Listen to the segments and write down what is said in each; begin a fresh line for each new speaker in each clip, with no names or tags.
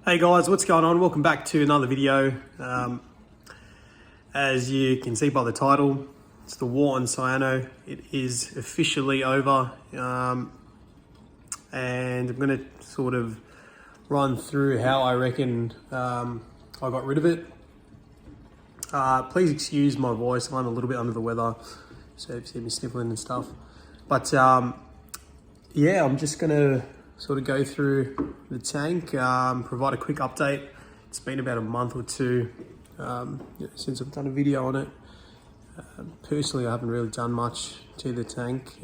Hey guys, what's going on? Welcome back to another video. As you can see by the title, it's the war on cyano. It is officially over, and I'm going to sort of run through how I reckon I got rid of it. Please excuse my voice, I'm a little bit under the weather, so if you see me sniffling and stuff. But yeah, I'm just going to sort of go through the tank, provide a quick update. It's been about a month or two since I've done a video on it. Personally, I haven't really done much to the tank,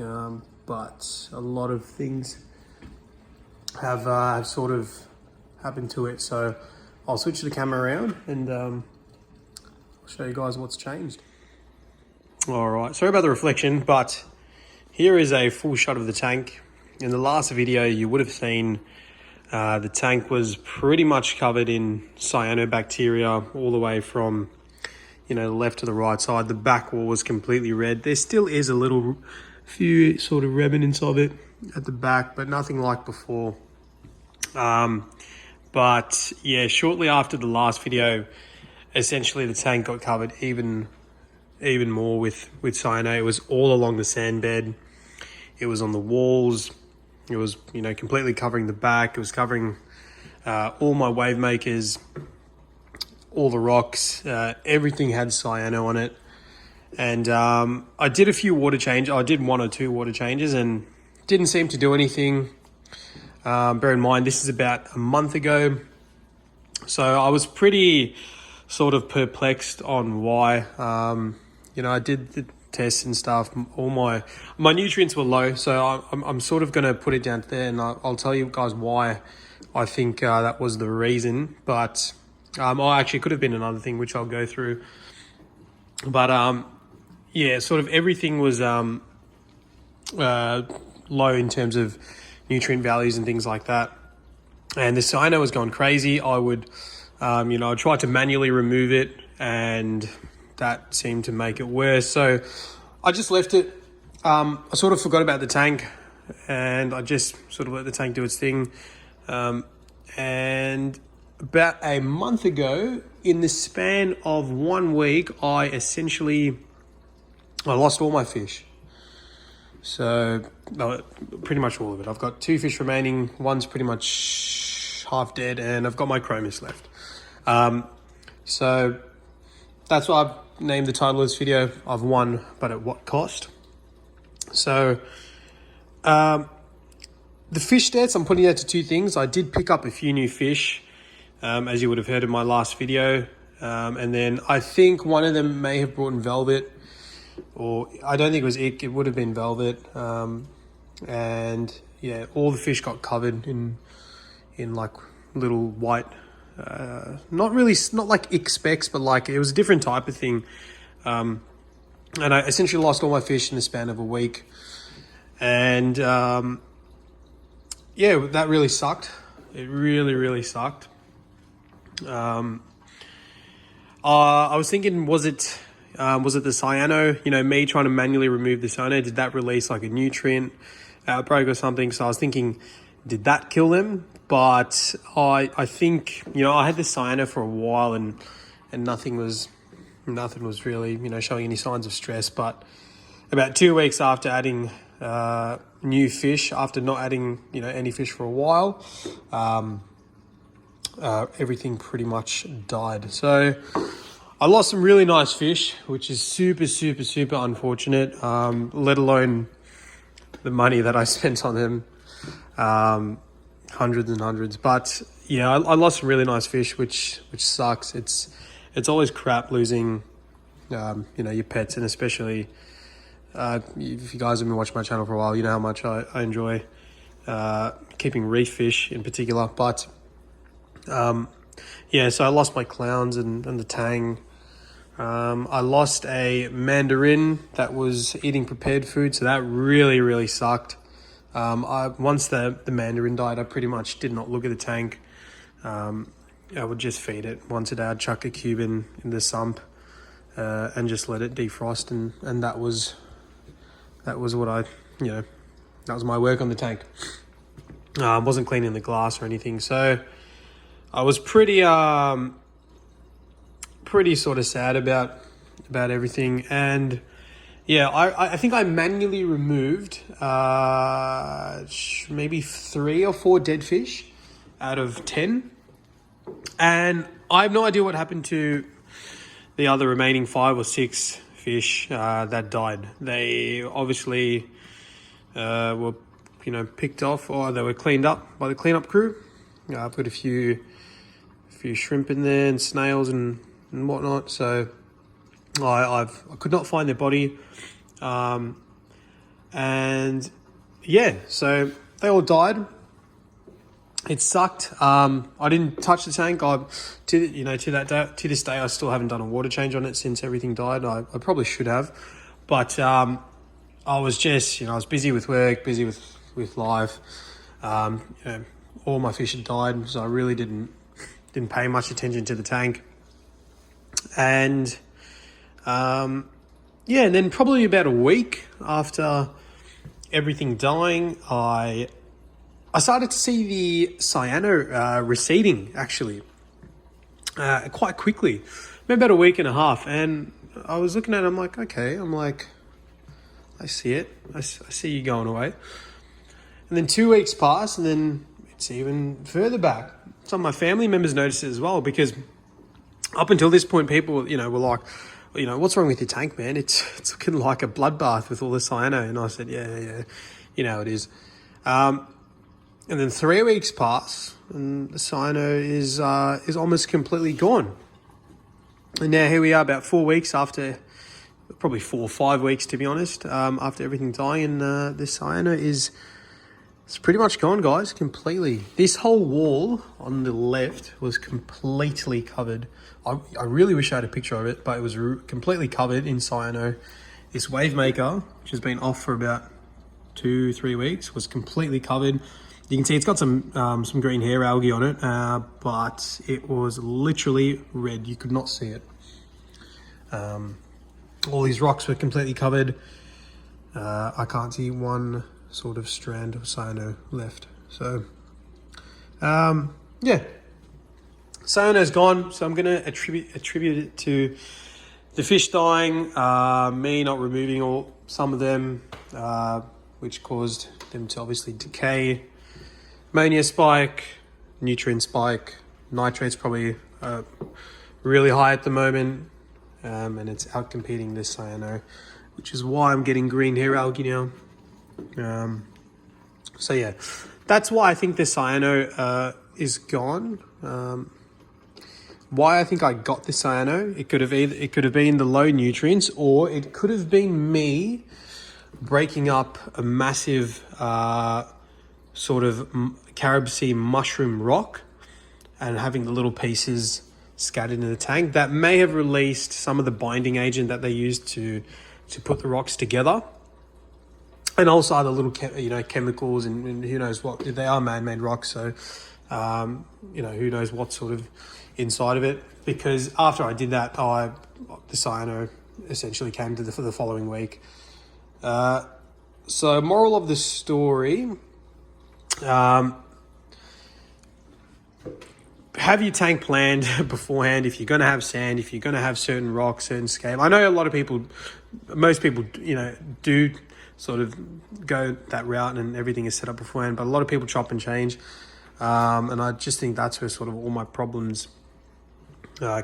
but a lot of things have sort of happened to it. So I'll switch the camera around and I'll show you guys what's changed. All right, sorry about the reflection, but here is a full shot of the tank. In the last video, you would have seen the tank was pretty much covered in cyanobacteria all the way from, the left to the right side. The back wall was completely red. There still is a few sort of remnants of it at the back, but nothing like before. But yeah, shortly after the last video, essentially the tank got covered even more with cyano. It was all along the sand bed. It was on the walls. It was, completely covering the back. It was covering all my wave makers, all the rocks. Everything had cyano on it. And I did a few water changes. I did 1 or 2 water changes and didn't seem to do anything. Bear in mind, this is about a month ago. So I was pretty sort of perplexed on why. I did the tests and stuff. All my nutrients were low, so I'm sort of going to put it down there, and I'll tell you guys why I think that was the reason. But actually, it could have been another thing which I'll go through. But yeah, sort of everything was low in terms of nutrient values and things like that. And the cyano was going crazy. I would, I tried to manually remove it, and that seemed to make it worse. So I just left it. I sort of forgot about the tank, and I just sort of let the tank do its thing. And about a month ago, in the span of 1 week, I lost all my fish. So pretty much all of it. I've got 2 fish remaining. One's pretty much half dead, and I've got my chromis left. So that's why I've named the title of this video. I've won, but at what cost? So the fish stats, I'm putting that to 2 things. I did pick up a few new fish, as you would have heard in my last video. And then I think one of them may have brought in velvet, or I don't think it was ick, it would have been velvet. And yeah, all the fish got covered in like little white, not like ick specks, but like it was a different type of thing. And I essentially lost all my fish in the span of a week. And yeah, that really sucked. It really, really sucked. I was thinking, was it the cyano? Me trying to manually remove the cyano, did that release like a nutrient outbreak or something? So I was thinking, did that kill them? But I think, I had the cyano for a while, and nothing was really, showing any signs of stress. But about 2 weeks after adding new fish, after not adding, any fish for a while, everything pretty much died. So I lost some really nice fish, which is super, super, super unfortunate, let alone the money that I spent on them. Hundreds and hundreds. But yeah, I lost some really nice fish, which sucks. It's always crap losing your pets, and especially if you guys have been watching my channel for a while, you know how much I enjoy keeping reef fish in particular. But yeah, so I lost my clowns and the tang. I lost a mandarin that was eating prepared food, so that really, really sucked. Once the mandarin died, I pretty much did not look at the tank. I would just feed it once a day. I'd chuck a cube in the sump and just let it defrost, and that was what that was my work on the tank. I wasn't cleaning the glass or anything. So I was pretty sort of sad about everything. And yeah, I think I manually removed maybe 3 or 4 dead fish out of 10, and I have no idea what happened to the other remaining 5 or 6 fish that died. They obviously were, picked off, or they were cleaned up by the cleanup crew. I put a few shrimp in there and snails and whatnot. So I could not find their body, and yeah, so they all died. It sucked. I didn't touch the tank. To this day, I still haven't done a water change on it since everything died. I probably should have, but I was just, I was busy with work, busy with life. All my fish had died, so I really didn't pay much attention to the tank. And and then probably about a week after everything dying, I started to see the cyano receding, actually, quite quickly. Maybe about a week and a half. And I was looking at it, I'm like, okay. I see it. I see you going away. And then 2 weeks pass, and then it's even further back. Some of my family members noticed it as well, because up until this point, people, were like, what's wrong with your tank, man? It's looking like a bloodbath with all the cyano. And I said, yeah, it is. And then 3 weeks pass, and the cyano is almost completely gone. And now here we are, about 4 weeks after, probably 4 or 5 weeks to be honest, after everything dying, and the cyano it's pretty much gone, guys, completely. This whole wall on the left was completely covered. I really wish I had a picture of it, but it was completely covered in cyano. This wave maker, which has been off for about 2-3 weeks, was completely covered. You can see it's got some green hair algae on it, but it was literally red. You could not see it. All these rocks were completely covered. I can't see one sort of strand of cyano left. So, yeah, cyano's gone. So I'm going to attribute it to the fish dying, me not removing some of them, which caused them to obviously decay. Ammonia spike, nutrient spike, nitrate's probably really high at the moment, and it's outcompeting this cyano, which is why I'm getting green hair algae now. So yeah, that's why I think the cyano is gone. Why I think I got the cyano, it could have been the low nutrients, or it could have been me breaking up a massive sort of Carib Sea mushroom rock and having the little pieces scattered in the tank that may have released some of the binding agent that they used to put the rocks together, and also other little chemicals and who knows what. They are man-made rocks, so who knows what sort of inside of it. Because after I did that, the cyano essentially came for the following week. So moral of the story, have your tank planned beforehand. If you're going to have sand, if you're going to have certain rocks, certain scale. I know most people, do sort of go that route and everything is set up beforehand, but a lot of people chop and change. And I just think that's where sort of all my problems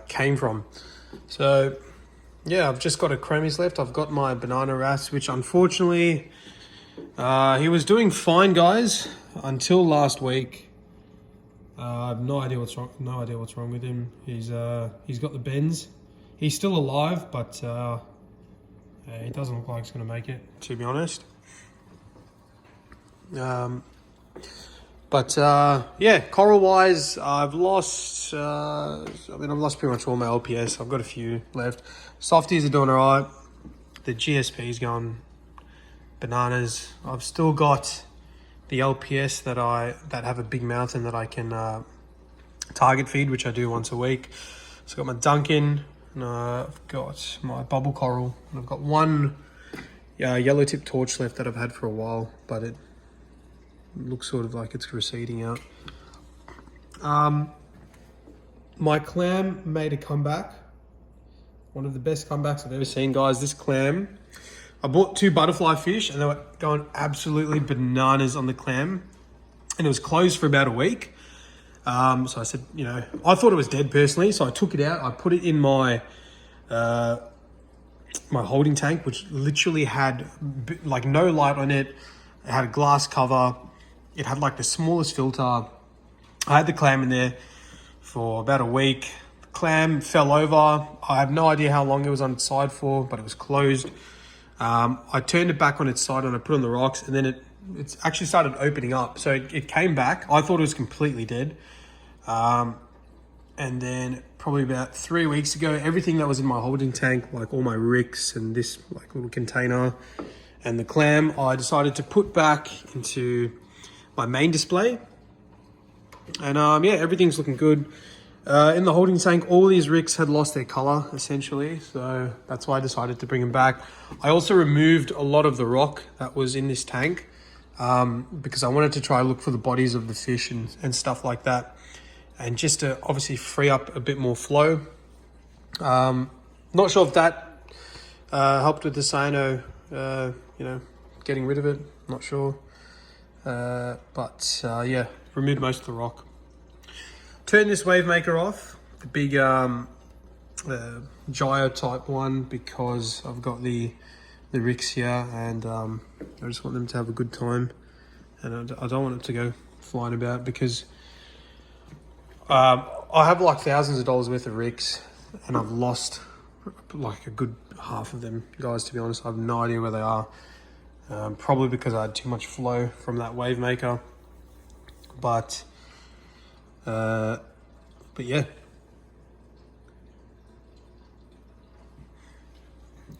came from. So yeah, I've just got a chromies left. I've got my banana wrasse, which unfortunately, he was doing fine, guys, until last week. I have no idea what's wrong. No idea what's wrong with him. He's got the bends. He's still alive, but he doesn't look like he's going to make it, to be honest. Yeah, coral wise, I've lost. I've lost pretty much all my LPS. I've got a few left. Softies are doing alright. The GSP's gone bananas. I've still got the LPS that have a big mouth and that I can target feed, which I do once a week. So I've got my Duncan, and I've got my bubble coral, and I've got one yellow tip torch left that I've had for a while, but it looks sort of like it's receding out. My clam made a comeback. One of the best comebacks I've ever seen, guys. This clam, I bought 2 butterfly fish and they were going absolutely bananas on the clam. And it was closed for about a week. So I said, you know, I thought it was dead personally. So I took it out. I put it in my my holding tank, which literally had like no light on it. It had a glass cover. It had like the smallest filter. I had the clam in there for about a week. The clam fell over. I have no idea how long it was on its side for, but it was closed. I turned it back on its side and I put it on the rocks, and then it's actually started opening up. So it came back. I thought it was completely dead. And then probably about 3 weeks ago, everything that was in my holding tank, like all my ricks and this like little container and the clam, I decided to put back into my main display. And yeah, everything's looking good. In the holding tank, all these ricks had lost their color essentially. So that's why I decided to bring them back. I also removed a lot of the rock that was in this tank because I wanted to try look for the bodies of the fish and stuff like that. And just to obviously free up a bit more flow. Not sure if that helped with the cyano, you know, getting rid of it. Not sure. But yeah, removed most of the rock. Turn this wave maker off, the big gyro type one, because I've got the ricks here and I just want them to have a good time. And I don't want it to go flying about because I have like thousands of dollars worth of ricks and I've lost like a good half of them, guys, to be honest. I have no idea where they are. Probably because I had too much flow from that wave maker. But yeah.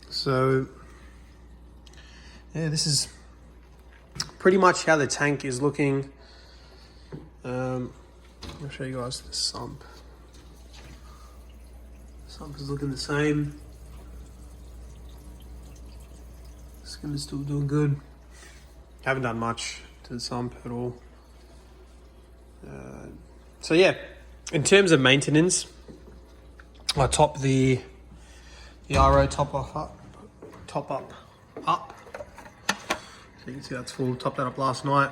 So yeah, this is pretty much how the tank is looking. I'll show you guys the sump. The sump is looking the same. Skin is still doing good. Haven't done much to the sump at all. So yeah, in terms of maintenance, I top the RO top up. So you can see that's full. Topped that up last night.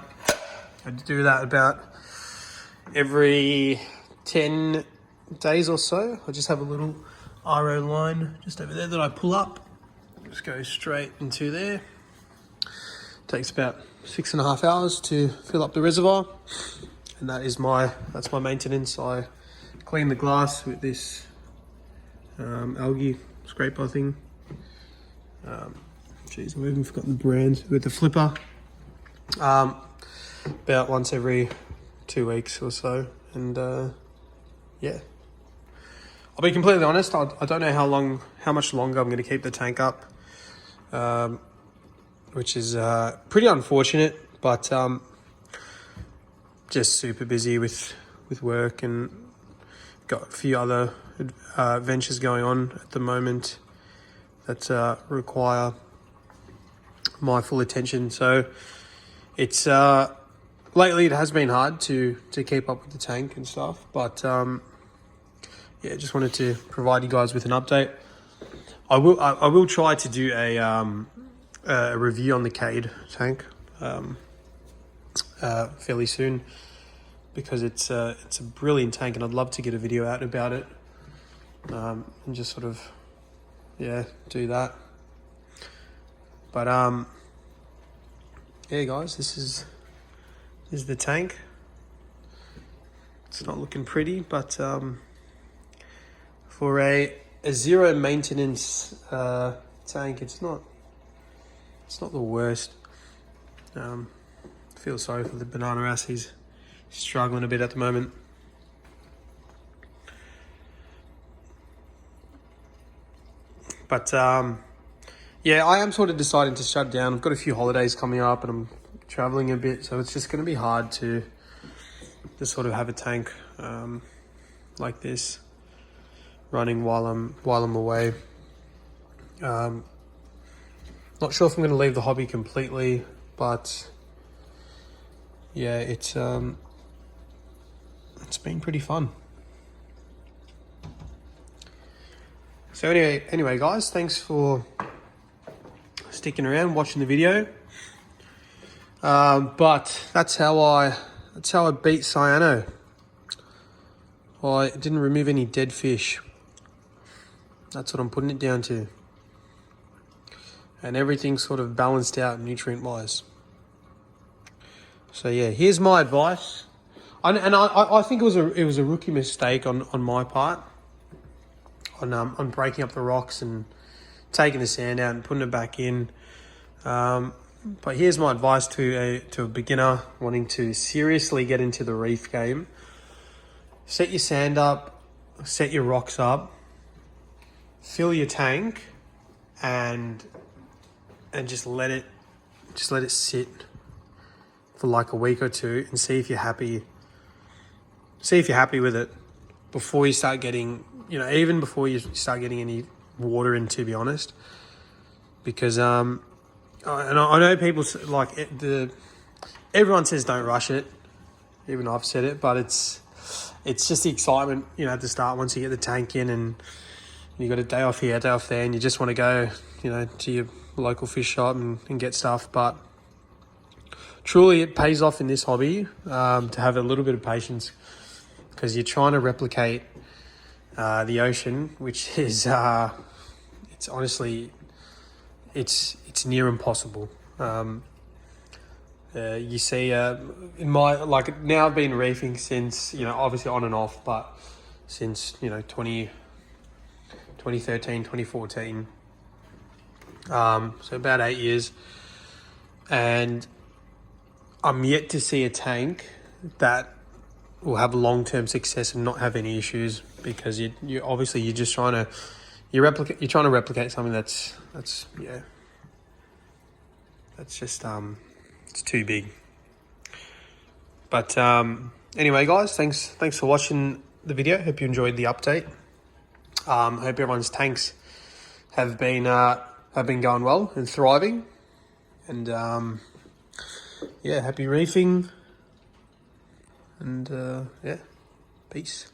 I do that about every 10 days or so. I just have a little RO line just over there that I pull up. Just go straight into there. Takes about 6.5 hours to fill up the reservoir. And that's my maintenance. I clean the glass with this algae scraper thing. Geez, I've even forgotten the brand. With the flipper. About once every 2 weeks or so. And yeah. I'll be completely honest, I don't know how much longer I'm going to keep the tank up. Which is pretty unfortunate, but just super busy with work and got a few other ventures going on at the moment that require my full attention. So it's lately it has been hard to keep up with the tank and stuff, but yeah, just wanted to provide you guys with an update. I will try to do a review on the Cade tank fairly soon, because it's a brilliant tank and I'd love to get a video out about it and just sort of do that. But yeah, guys, this is the tank. It's not looking pretty, but for a zero maintenance tank, it's not the worst. Feel sorry for the banana ass. He's struggling a bit at the moment. But yeah, I am sort of deciding to shut down. I've got a few holidays coming up and I'm traveling a bit, so it's just going to be hard to sort of have a tank like this running while I'm away. Not sure if I'm going to leave the hobby completely, but yeah, it's been pretty fun. So anyway, guys, thanks for sticking around, watching the video. But that's how I beat Cyano. I didn't remove any dead fish. That's what I'm putting it down to. And everything's sort of balanced out nutrient-wise. So yeah, here's my advice. I think it was a rookie mistake on my part on breaking up the rocks and taking the sand out and putting it back in. But here's my advice to a beginner wanting to seriously get into the reef game. Set your sand up, set your rocks up, fill your tank, and just let it sit for like a week or two and see if you're happy. See if you're happy with it before you start getting, even before you start getting any water in, to be honest. Because and I know people like everyone says don't rush it. Even I've said it, but it's just the excitement, at the start once you get the tank in and you got a day off here, day off there, and you just want to go, to your local fish shop and get stuff. But truly, it pays off in this hobby to have a little bit of patience, because you're trying to replicate the ocean, which is it's honestly it's near impossible. You see, in my now I've been reefing since obviously on and off, but since 2013, 2014. So about 8 years, and I'm yet to see a tank that will have long-term success and not have any issues, because you obviously you're just trying to replicate something that's just it's too big. But anyway, guys, thanks for watching the video. Hope you enjoyed the update. Hope everyone's tanks have been going well and thriving, and happy reefing, and peace.